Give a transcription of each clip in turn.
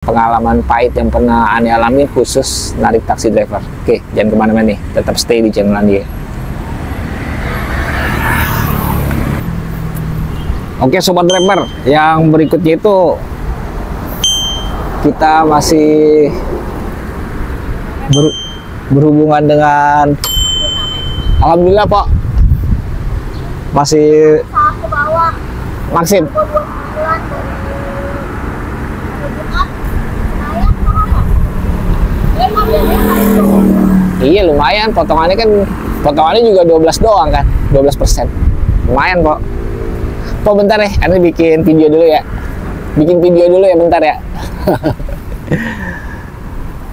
pengalaman pahit yang pernah aneh alami khusus narik taksi driver. Oke, jangan kemana-mana nih, tetap stay di channel Andi. Oke sobat driver, yang berikutnya itu kita masih berhubungan dengan, alhamdulillah Pak, masih Maxim. Iya lumayan, potongannya juga 12 doang kan, 12%. Lumayan Pak. Pak bentar ya, Anda bikin video dulu ya. Bentar ya.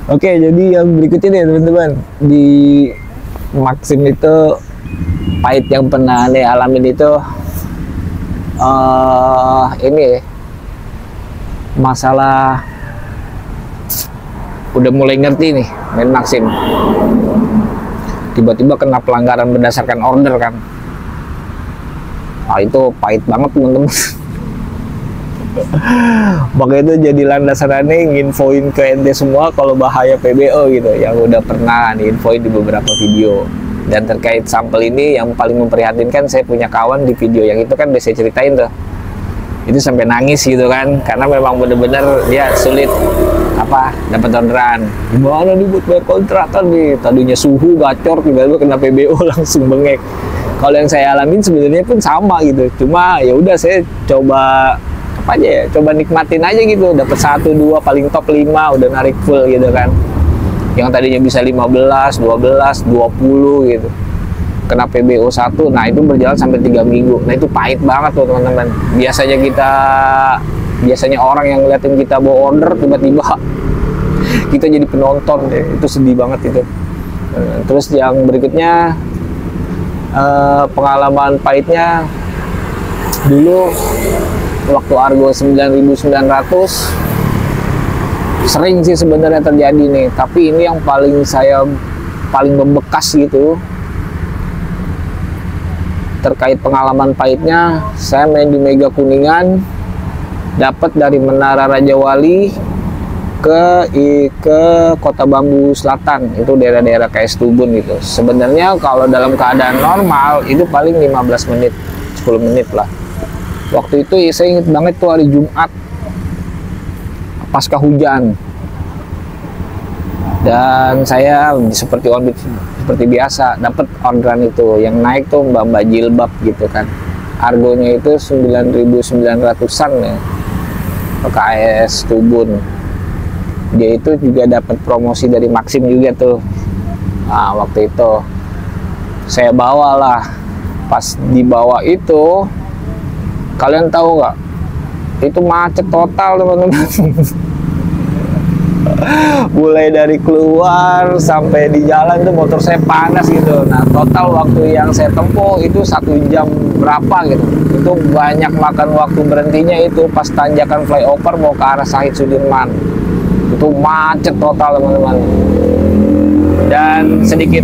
Oke, jadi yang berikutnya nih teman-teman, di Maxim itu pahit yang pernah Anda alamin itu ini masalah udah mulai ngerti nih main Maxim, tiba-tiba kena pelanggaran berdasarkan order kan. Itu pahit banget teman-teman. Makanya itu jadi landasannya nginfoin ke ente semua kalau bahaya PBO gitu, yang udah pernah infoin di beberapa video. Dan terkait sampel ini yang paling memprihatinkan, saya punya kawan di video yang itu kan udah saya ceritain tuh, itu sampai nangis gitu kan, karena memang bener-bener dia sulit dapat orderan. Gimana nih buat bayar kontrakan nih, tadinya suhu gacor, tiba-tiba kena PBO langsung bengek. Kalau yang saya alamin sebenarnya pun sama gitu, cuma ya udah saya coba coba nikmatin aja gitu, dapat 1, 2, paling top 5 udah narik full gitu kan. Yang tadinya bisa 15, 12, 20 gitu, kena PBO 1, nah itu berjalan sampai 3 minggu. Nah itu pahit banget tuh teman-teman. Biasanya orang yang ngeliatin kita bawa order, tiba-tiba kita jadi penonton deh. Itu sedih banget itu. Terus yang berikutnya, pengalaman pahitnya dulu waktu Argo 9.900 sering sih sebenarnya terjadi nih, tapi ini yang paling membekas gitu. Terkait pengalaman pahitnya, saya main di Mega Kuningan, dapat dari Menara Raja Wali ke Kota Bambu Selatan, itu daerah-daerah kayak Stubun gitu. Sebenarnya kalau dalam keadaan normal itu paling 15 menit, 10 menit lah. Waktu itu saya ingat banget tuh hari Jumat pasca hujan, dan saya seperti biasa dapat orderan itu. Yang naik tuh mbak-mbak jilbab gitu kan, argonya itu 9.900-an ya, PKS Tubun. Dia itu juga dapat promosi dari Maxim juga tuh. Nah waktu itu saya bawalah, pas dibawa itu kalian tahu nggak, itu macet total teman-teman. Mulai dari keluar sampai di jalan tuh motor saya panas gitu. Nah total waktu yang saya tempuh itu 1 jam berapa gitu. Itu banyak makan waktu, berhentinya itu pas tanjakan flyover mau ke arah Syahid Sudirman. Itu macet total teman-teman. Dan sedikit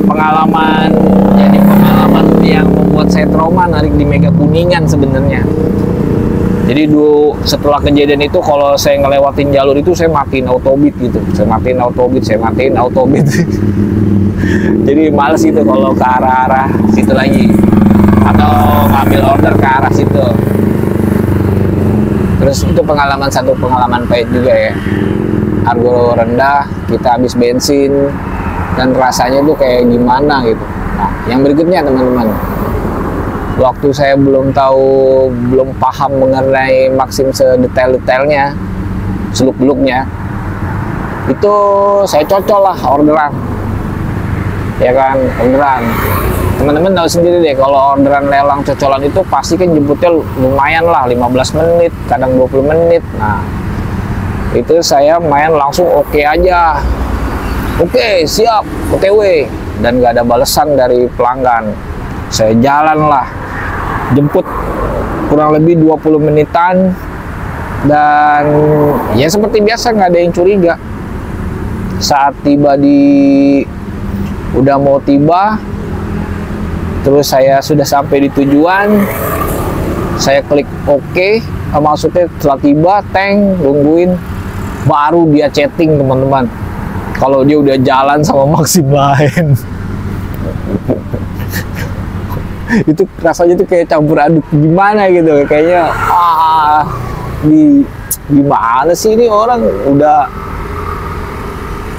pengalaman, jadi pengalaman yang membuat saya trauma narik di Mega Kuningan sebenarnya. Jadi dulu setelah kejadian itu, kalau saya ngelewatin jalur itu saya matiin autobit gitu, saya matiin autobit. Jadi males gitu kalau ke arah situ lagi, atau ngambil order ke arah situ. Terus itu satu pengalaman pahit juga ya. Argo rendah, kita habis bensin, dan rasanya tuh kayak gimana gitu. Nah, yang berikutnya teman-teman, waktu saya belum paham mengenai Maxim sedetail-detailnya, seluk-beluknya, itu saya cocol lah orderan, ya kan, orderan. Teman-teman tahu sendiri deh, kalau orderan lelang cocolan itu pasti kan jemputnya lumayan lah, 15 menit, kadang 20 menit. Nah, itu saya main langsung oke aja. Oke, siap, OTW. Dan gak ada balasan dari pelanggan. Saya jalan lah, jemput kurang lebih 20 menitan. Dan ya seperti biasa, gak ada yang curiga. Saat udah mau tiba, terus saya sudah sampai di tujuan, saya klik oke, maksudnya setelah tiba, nungguin. baru dia chatting teman-teman kalau dia udah jalan sama Maxim lain. Itu rasanya tuh kayak campur aduk gimana gitu, kayaknya gimana sih ini orang udah,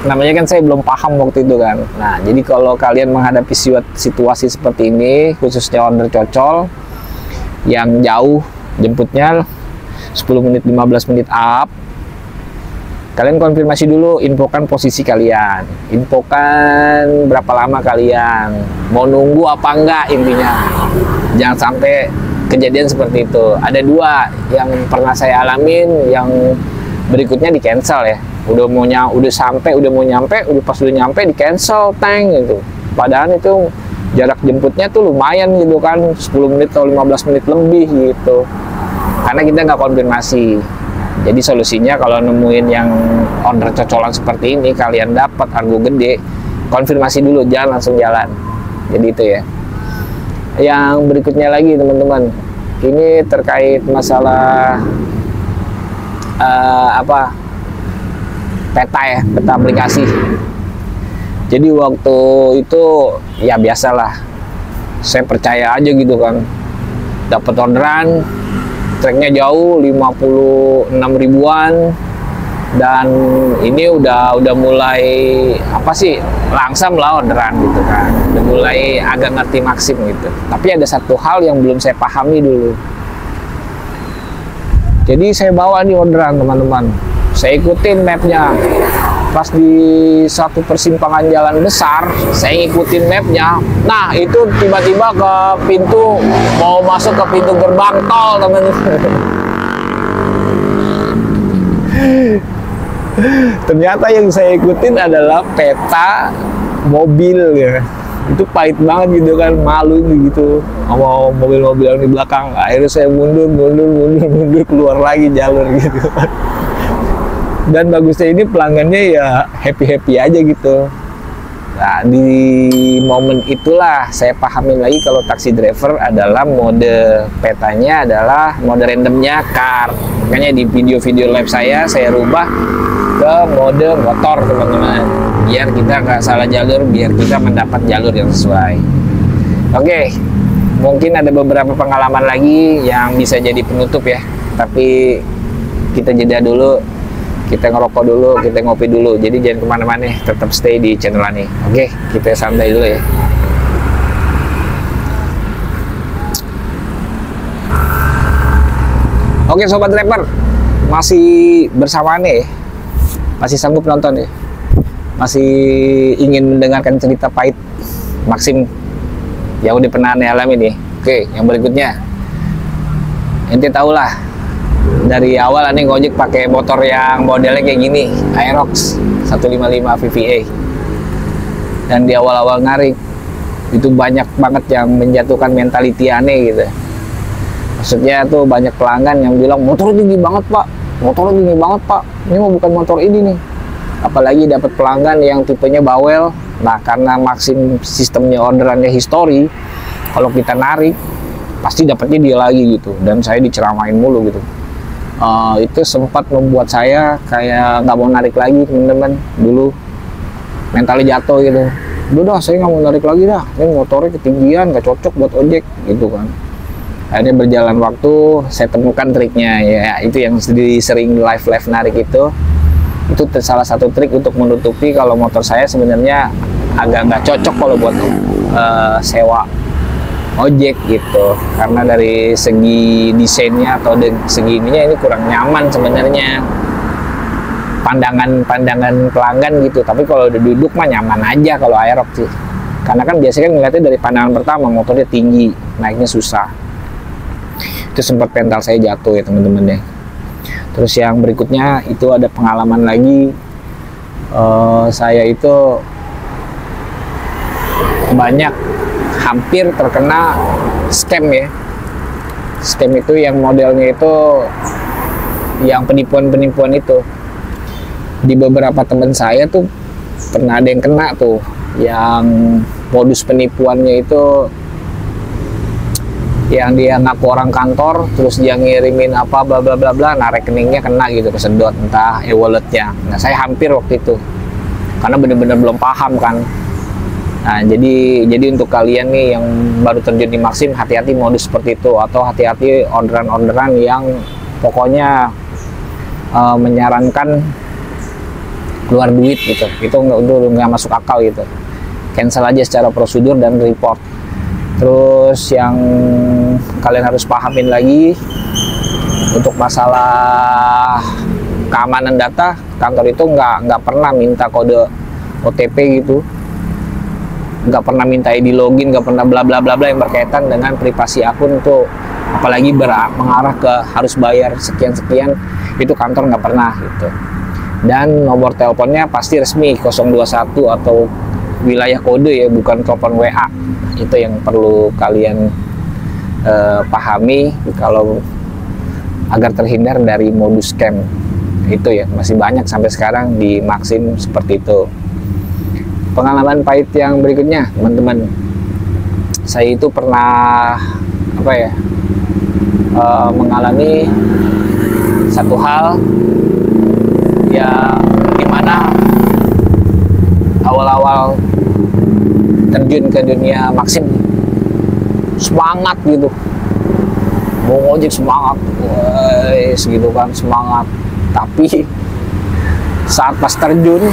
namanya kan saya belum paham waktu itu kan. Nah jadi kalau kalian menghadapi situasi seperti ini, khususnya order cocol yang jauh jemputnya 10 menit 15 menit up, kalian konfirmasi dulu, infokan posisi kalian, infokan berapa lama kalian mau nunggu apa enggak, intinya jangan sampai kejadian seperti itu. Ada dua yang pernah saya alamin, yang berikutnya di cancel ya, udah mau nyampe, udah pas udah nyampe di cancel tank gitu, padahal itu jarak jemputnya tuh lumayan gitu kan, 10 menit atau 15 menit lebih gitu, karena kita nggak konfirmasi. Jadi solusinya kalau nemuin yang order cocolan seperti ini, kalian dapat argo gede, konfirmasi dulu, jangan langsung jalan. Jadi itu ya. Yang berikutnya lagi teman-teman, ini terkait masalah peta ya, peta aplikasi. Jadi waktu itu ya biasalah, saya percaya aja gitu kan, dapat orderan tracknya jauh 56 ribuan, dan ini udah mulai langsam lah orderan gitu kan, udah mulai agak ngerti Maxim gitu. Tapi ada satu hal yang belum saya pahami dulu. Jadi saya bawa nih orderan teman-teman, saya ikutin mapnya. Pas di satu persimpangan jalan besar, saya ngikutin mapnya. Nah itu tiba-tiba ke pintu, mau masuk ke pintu gerbang tol teman-teman. Ternyata yang saya ikutin adalah peta mobil ya. Itu pahit banget gitu kan, malu gitu sama mobil-mobil yang di belakang. Akhirnya saya mundur keluar lagi jalur gitu. Dan bagusnya ini pelanggannya ya happy aja gitu. Nah di momen itulah saya pahamin lagi kalau taksi driver adalah mode petanya adalah mode randomnya car. Makanya di video-video live saya rubah ke mode motor teman-teman, biar kita nggak salah jalur, biar kita mendapat jalur yang sesuai. Oke, mungkin ada beberapa pengalaman lagi yang bisa jadi penutup ya, tapi kita jeda dulu, kita ngerokok dulu, kita ngopi dulu. Jadi jangan kemana-mana, tetap stay di channel ini. Oke, kita santai dulu ya. Oke sobat driver, masih bersama nih, masih sanggup nonton ya, masih ingin mendengarkan cerita pahit Maxim yang udah pernah aneh alami nih. Oke, yang berikutnya, ente tau lah, dari awal aneh ngojek pakai motor yang modelnya kayak gini, Aerox 155 VVA. Dan di awal-awal narik itu banyak banget yang menjatuhkan mentality aneh gitu. Maksudnya tuh banyak pelanggan yang bilang motornya tinggi banget pak, motornya tinggi banget pak, ini mah bukan motor ini nih. Apalagi dapat pelanggan yang tipenya bawel. Nah karena Maxim sistemnya orderannya history, kalau kita narik pasti dapatnya dia lagi gitu, dan saya diceramain mulu gitu. Itu sempat membuat saya kayak nggak mau narik lagi teman-teman. Dulu mentalnya jatuh gitu, udah saya nggak mau narik lagi dah, ini motornya ketinggian, nggak cocok buat ojek gitu kan. Akhirnya berjalan waktu saya temukan triknya ya, itu yang sering live narik itu salah satu trik untuk menutupi kalau motor saya sebenarnya agak nggak cocok kalau buat sewa ojek gitu, karena dari segi desainnya atau dari segi ininya ini kurang nyaman sebenarnya, pandangan pelanggan gitu. Tapi kalau udah duduk mah nyaman aja kalau Aerox sih, karena kan biasanya kan ngeliatnya dari pandangan pertama motornya tinggi, naiknya susah. Itu sempat mental saya jatuh ya teman-teman deh. Terus yang berikutnya itu ada pengalaman lagi, saya itu hampir terkena scam ya. Scam itu yang modelnya itu yang penipuan itu. Di beberapa teman saya tuh pernah ada yang kena tuh, yang modus penipuannya itu yang dia ngaku orang kantor, terus dia ngirimin apa bla bla bla bla, nah rekeningnya kena gitu, kesedot entah e-walletnya. Nah saya hampir waktu itu karena bener-bener belum paham kan. Nah jadi untuk kalian nih yang baru terjun di Maxim, hati-hati modus seperti itu, atau hati-hati orderan-orderan yang pokoknya menyarankan keluar duit gitu. Itu nggak masuk akal gitu. Cancel aja secara prosedur dan report. Terus yang kalian harus pahamin lagi untuk masalah keamanan data, kantor itu nggak pernah minta kode OTP gitu, nggak pernah minta ID login, nggak pernah bla bla bla bla yang berkaitan dengan privasi akun tuh, apalagi mengarah ke harus bayar sekian sekian, itu kantor nggak pernah gitu. Dan nomor teleponnya pasti resmi 021 atau wilayah kode ya, bukan telepon WA. Itu yang perlu kalian pahami kalau agar terhindar dari modus scam itu ya. Masih banyak sampai sekarang di Maxim seperti itu. Pengalaman pahit yang berikutnya teman-teman, saya itu pernah mengalami satu hal ya, dimana awal-awal terjun ke dunia Maxim semangat gitu, mau ngojek semangat, wes gitu kan, semangat. Tapi saat pas terjun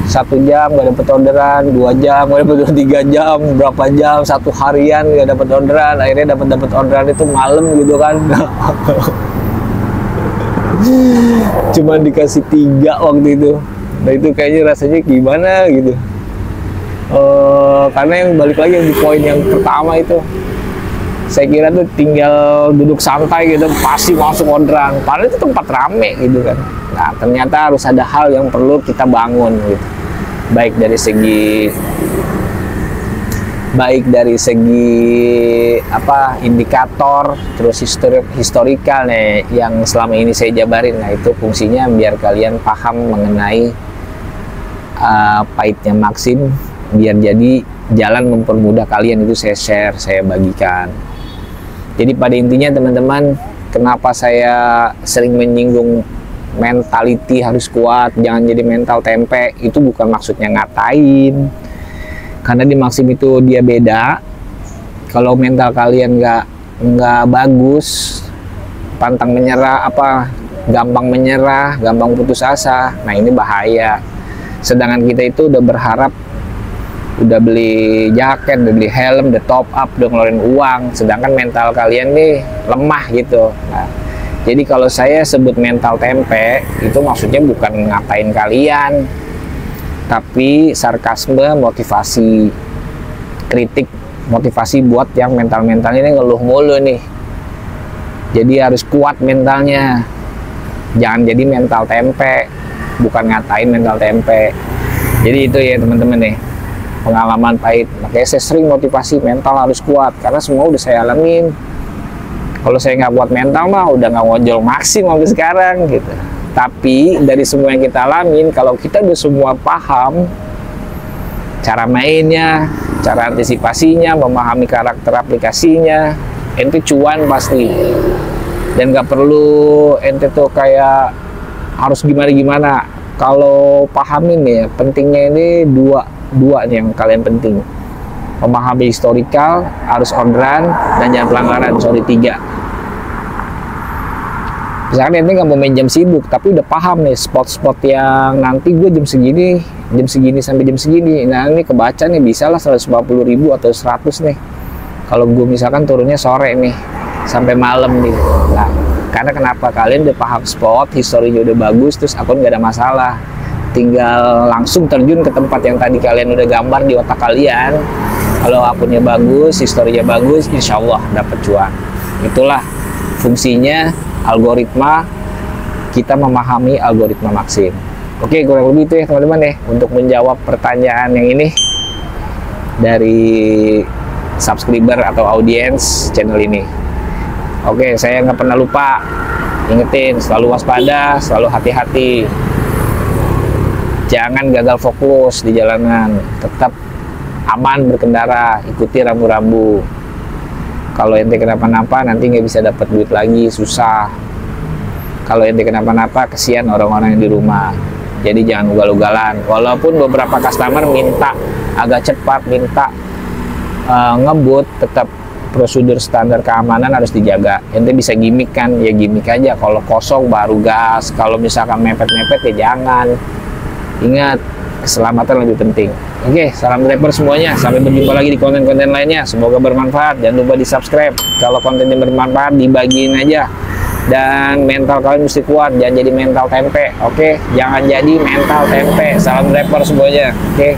1 jam gak dapet orderan, 2 jam gak dapet orderan, 3 jam, berapa jam, 1 harian gak dapet orderan, akhirnya dapet orderan itu malam gitu kan. Cuma dikasih 3 waktu itu. Nah itu kayaknya rasanya gimana gitu. Karena yang balik lagi yang di poin yang pertama itu, saya kira tuh tinggal duduk santai gitu pasti masuk orderan, padahal itu tempat rame gitu kan. Nah ternyata harus ada hal yang perlu kita bangun gitu, baik dari segi indikator, terus historikal nih yang selama ini saya jabarin. Nah itu fungsinya biar kalian paham mengenai pahitnya Maxim, biar jadi jalan mempermudah kalian. Itu saya share, saya bagikan. Jadi pada intinya teman-teman, kenapa saya sering menyinggung mentality harus kuat, jangan jadi mental tempe, itu bukan maksudnya ngatain, karena di Maxim itu dia beda. Kalau mental kalian nggak bagus, pantang menyerah, gampang menyerah, gampang putus asa, nah ini bahaya. Sedangkan kita itu udah berharap, udah beli jaket, udah beli helm, udah top up, udah ngeluarin uang, sedangkan mental kalian nih lemah gitu. Nah, jadi kalau saya sebut mental tempe, itu maksudnya bukan ngatain kalian, tapi sarkasme, motivasi, kritik, motivasi buat yang mental-mentalnya ini ngeluh mulu nih. Jadi harus kuat mentalnya, jangan jadi mental tempe, bukan ngatain mental tempe. Jadi itu ya teman-teman nih, pengalaman pahit. Makanya saya sering motivasi mental harus kuat, karena semua udah saya alamin. Kalau saya nggak kuat mental mah udah nggak ngojol Maxim sampai sekarang gitu. Tapi dari semua yang kita alamin, kalau kita udah semua paham cara mainnya, cara antisipasinya, memahami karakter aplikasinya, ente cuan pasti. Dan nggak perlu ente tuh kayak harus gimana-gimana. Kalau pahamin ya, pentingnya ini dua nih yang kalian penting. Memahami historikal, harus orderan, dan jangan pelanggaran, 3. Misalkan ente nggak mau main jam sibuk, tapi udah paham nih spot-spot yang nanti gue jam segini sampai jam segini. Nah ini kebaca nih, bisa lah 150.000 atau 100 nih. Kalau gue misalkan turunnya sore nih, sampai malam nih. Nah, karena kenapa? Kalian udah paham spot, historinya udah bagus, terus akun nggak ada masalah. Tinggal langsung terjun ke tempat yang tadi kalian udah gambar di otak kalian. Kalau akunnya bagus, historinya bagus, insya Allah dapat cuan. Itulah fungsinya algoritma, kita memahami algoritma Maxim. Oke, kurang lebih itu ya teman-teman ya, untuk menjawab pertanyaan yang ini dari subscriber atau audiens channel ini. Oke, saya nggak pernah lupa ingetin, selalu waspada, selalu hati-hati, jangan gagal fokus di jalanan, tetap aman berkendara, ikuti rambu-rambu. Kalau ente kenapa-napa nanti nggak bisa dapat duit lagi, susah. Kalau ente kenapa-napa kesian orang-orang yang di rumah. Jadi jangan ugal-ugalan. Walaupun beberapa customer minta agak cepat, minta ngebut, tetap prosedur standar keamanan harus dijaga. Ente bisa gimmick kan, ya gimmick aja. Kalau kosong baru gas. Kalau misalkan mepet-mepet ya jangan. Ingat, keselamatan lebih penting. Oke, salam driver semuanya. Sampai berjumpa lagi di konten-konten lainnya. Semoga bermanfaat. Jangan lupa di subscribe. Kalau kontennya bermanfaat, dibagiin aja. Dan mental kalian mesti kuat. Jangan jadi mental tempe. Oke, jangan jadi mental tempe. Salam driver semuanya. Oke.